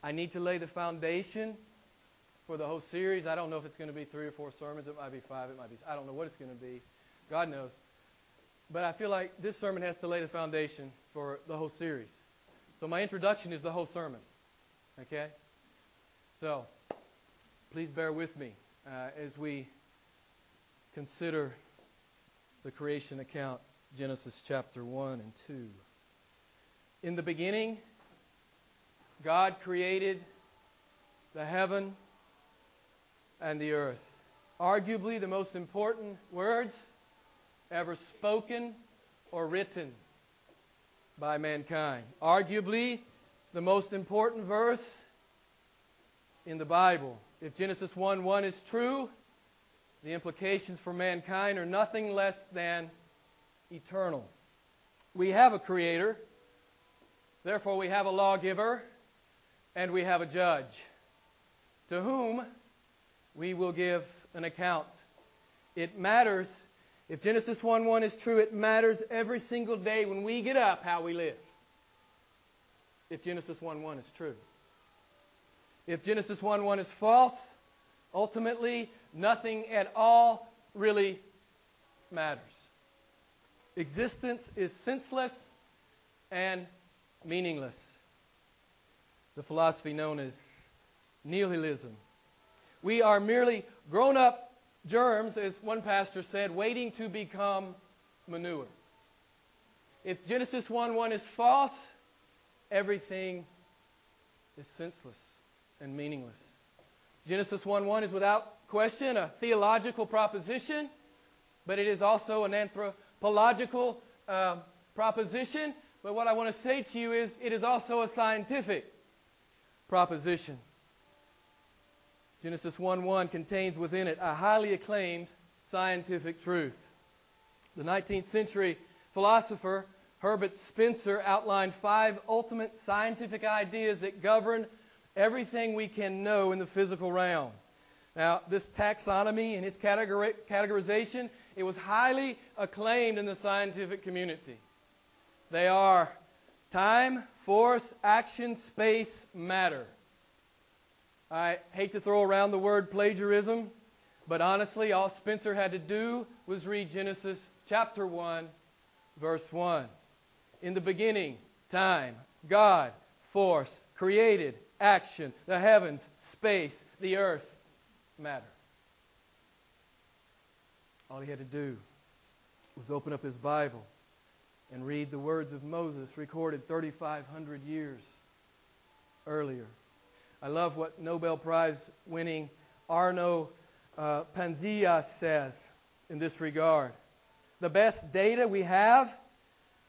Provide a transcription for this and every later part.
I need to lay the foundation for the whole series. I don't know if it's going to be 3 or 4 sermons. It might be 5. It might be, I don't know what it's going to be. God knows. But I feel like this sermon has to lay the foundation for the whole series. So my introduction is the whole sermon. Okay? So, please bear with me as we consider the creation account, Genesis chapter 1 and 2. In the beginning, God created the heaven and the earth. Arguably the most important words ever spoken or written by mankind. Arguably the most important verse in the Bible. If Genesis 1:1 is true, the implications for mankind are nothing less than eternal. We have a creator, therefore we have a lawgiver, and we have a judge, to whom we will give an account. It matters, if Genesis 1:1 is true, it matters every single day when we get up how we live. If Genesis 1:1 is true. If Genesis 1:1 is false, ultimately nothing at all really matters. Existence is senseless and meaningless. The philosophy known as nihilism. We are merely grown-up germs, as one pastor said, waiting to become manure. If Genesis 1:1 is false, everything is senseless and meaningless. Genesis 1:1 is without question a theological proposition, but it is also an anthropological proposition. But what I want to say to you is it is also a scientific proposition. Genesis 1:1 contains within it a highly acclaimed scientific truth. The 19th century philosopher Herbert Spencer outlined 5 ultimate scientific ideas that govern everything we can know in the physical realm. Now, this taxonomy and his categorization, it was highly acclaimed in the scientific community. They are time, force, action, space, matter. I hate to throw around the word plagiarism, but honestly, all Spencer had to do was read Genesis chapter 1, verse 1. In the beginning, time, God, force, created, action, the heavens, space, the earth, matter. All he had to do was open up his Bible and read the words of Moses recorded 3,500 years earlier. I love what Nobel Prize winning Arno Panzia says in this regard. The best data we have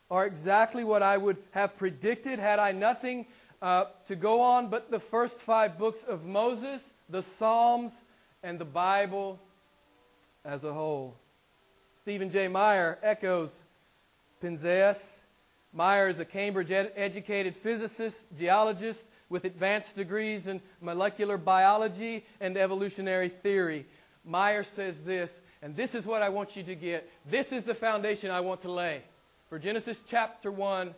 are exactly what I would have predicted had I nothing to go on but the first 5 books of Moses, the Psalms, and the Bible as a whole. Stephen J. Meyer echoes Penzias. Meyer is a Cambridge-educated physicist, geologist with advanced degrees in molecular biology and evolutionary theory. Meyer says this, and this is what I want you to get. This is the foundation I want to lay for Genesis chapter 1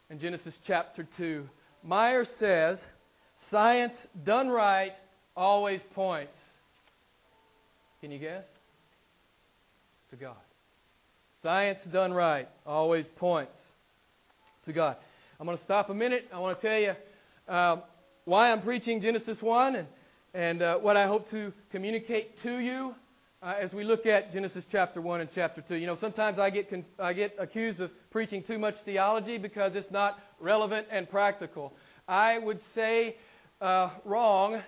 and Genesis chapter 2. Meyer says, science done right always points. Can you guess? To God. Science done right always points to God. I'm going to stop a minute. I want to tell you why I'm preaching Genesis 1 and what I hope to communicate to you as we look at Genesis chapter 1 and chapter 2. You know, sometimes I get accused of preaching too much theology because it's not relevant and practical. I would say wrong.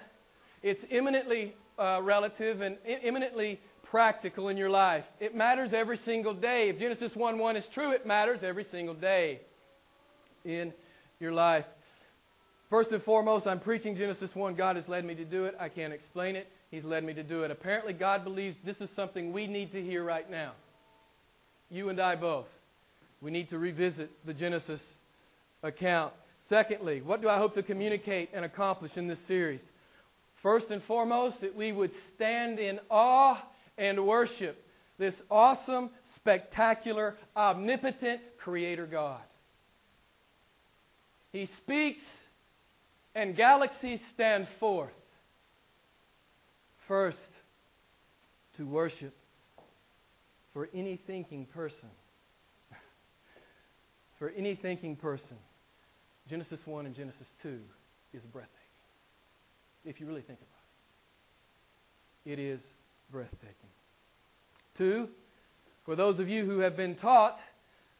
It's eminently relative and eminently practical in your life. It matters every single day. If Genesis 1:1 is true, it matters every single day in your life. First and foremost, I'm preaching Genesis 1. God has led me to do it. I can't explain it. He's led me to do it. Apparently, God believes this is something we need to hear right now. You and I both. We need to revisit the Genesis account. Secondly, what do I hope to communicate and accomplish in this series? First and foremost, that we would stand in awe and worship this awesome, spectacular, omnipotent Creator God. He speaks and galaxies stand forth. First, to worship for any thinking person. For any thinking person, Genesis 1 and Genesis 2 is breathtaking. If you really think about it. It is breathtaking. 2, for those of you who have been taught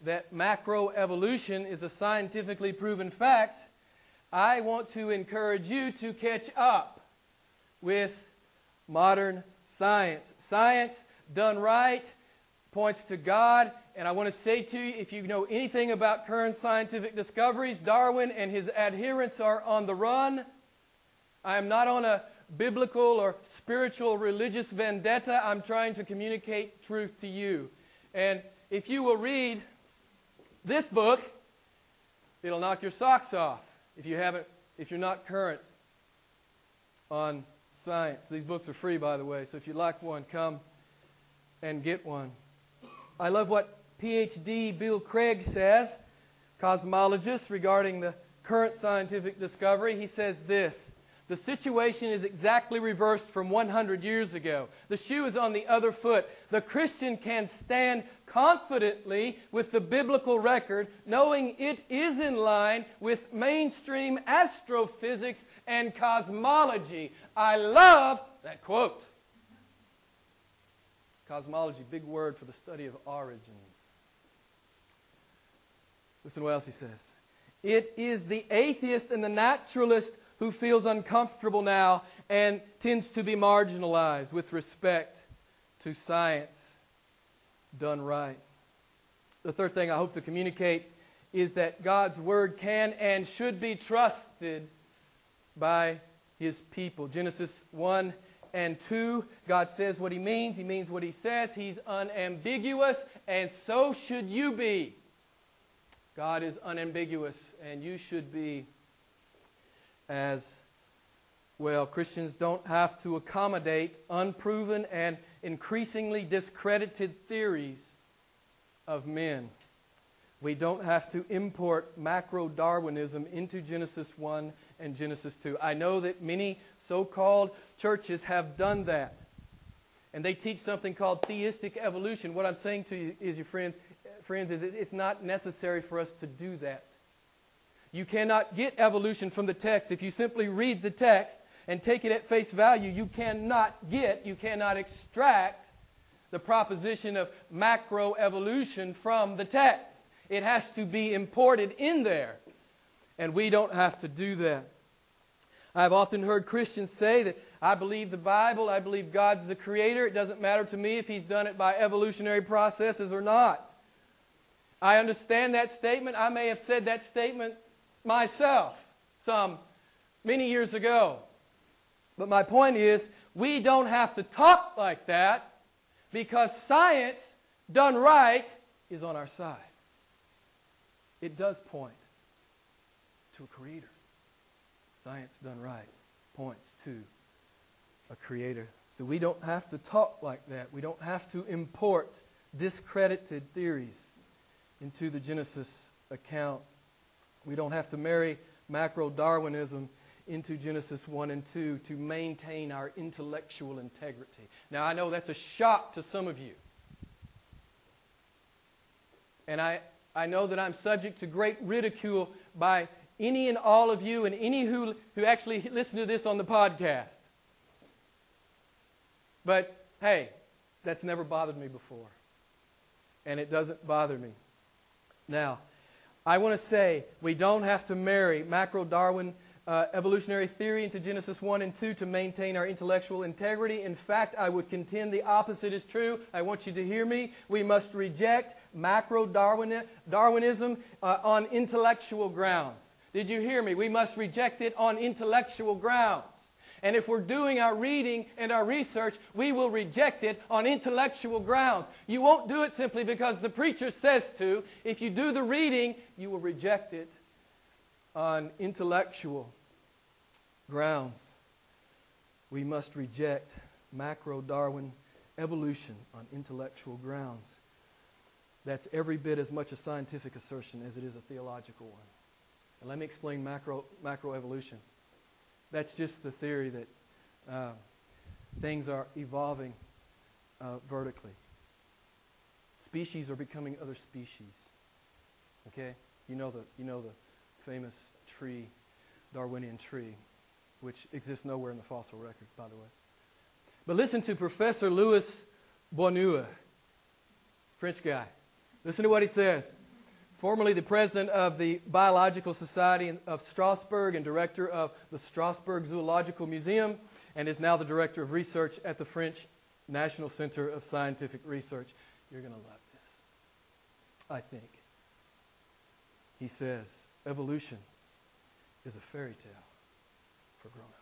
that macroevolution is a scientifically proven fact, I want to encourage you to catch up with modern science. Science done right points to God, and I want to say to you, if you know anything about current scientific discoveries, Darwin and his adherents are on the run. I am not on a biblical or spiritual religious vendetta. I'm trying to communicate truth to you. And if you will read this book, it'll knock your socks off if you're not current on science. These books are free, by the way, so if you'd like one, come and get one. I love what PhD Bill Craig says, cosmologist, regarding the current scientific discovery. He says this: the situation is exactly reversed from 100 years ago. The shoe is on the other foot. The Christian can stand confidently with the biblical record, knowing it is in line with mainstream astrophysics and cosmology. I love that quote. Cosmology, big word for the study of origins. Listen to what else he says. It is the atheist and the naturalist who feels uncomfortable now and tends to be marginalized with respect to science done right. The third thing I hope to communicate is that God's Word can and should be trusted by His people. Genesis 1 and 2, God says what He means what He says. He's unambiguous, and so should you be. God is unambiguous, and you should be as well. Christians don't have to accommodate unproven and increasingly discredited theories of men. We don't have to import macro-Darwinism into Genesis 1 and Genesis 2. I know that many so-called churches have done that. And they teach something called theistic evolution. What I'm saying to you is, your friends, is it's not necessary for us to do that. You cannot get evolution from the text. If you simply read the text and take it at face value, you cannot extract the proposition of macroevolution from the text. It has to be imported in there. And we don't have to do that. I've often heard Christians say that I believe the Bible, I believe God's the creator. It doesn't matter to me if He's done it by evolutionary processes or not. I understand that statement. I may have said that statement myself many years ago. But my point is, we don't have to talk like that because science done right is on our side. It does point to a creator. Science done right points to a creator. So we don't have to talk like that. We don't have to import discredited theories into the Genesis account. We don't have to marry macro-Darwinism into Genesis 1 and 2 to maintain our intellectual integrity. Now, I know that's a shock to some of you. And I know that I'm subject to great ridicule by any and all of you and any who actually listen to this on the podcast. But, hey, that's never bothered me before. And it doesn't bother me. Now, I want to say we don't have to marry macro-Darwin evolutionary theory into Genesis 1 and 2 to maintain our intellectual integrity. In fact, I would contend the opposite is true. I want you to hear me. We must reject macro-Darwinism on intellectual grounds. Did you hear me? We must reject it on intellectual grounds. And if we're doing our reading and our research, we will reject it on intellectual grounds. You won't do it simply because the preacher says to. If you do the reading, you will reject it on intellectual grounds. We must reject macro-Darwin evolution on intellectual grounds. That's every bit as much a scientific assertion as it is a theological one. And let me explain macroevolution. That's just the theory that things are evolving vertically. Species are becoming other species. Okay? You know the famous tree, Darwinian tree, which exists nowhere in the fossil record, by the way. But listen to Professor Louis Bonneau, French guy. Listen to what he says. Formerly the president of the Biological Society of Strasbourg and director of the Strasbourg Zoological Museum, and is now the director of research at the French National Center of Scientific Research. You're going to love this, I think. He says, evolution is a fairy tale for grown-ups.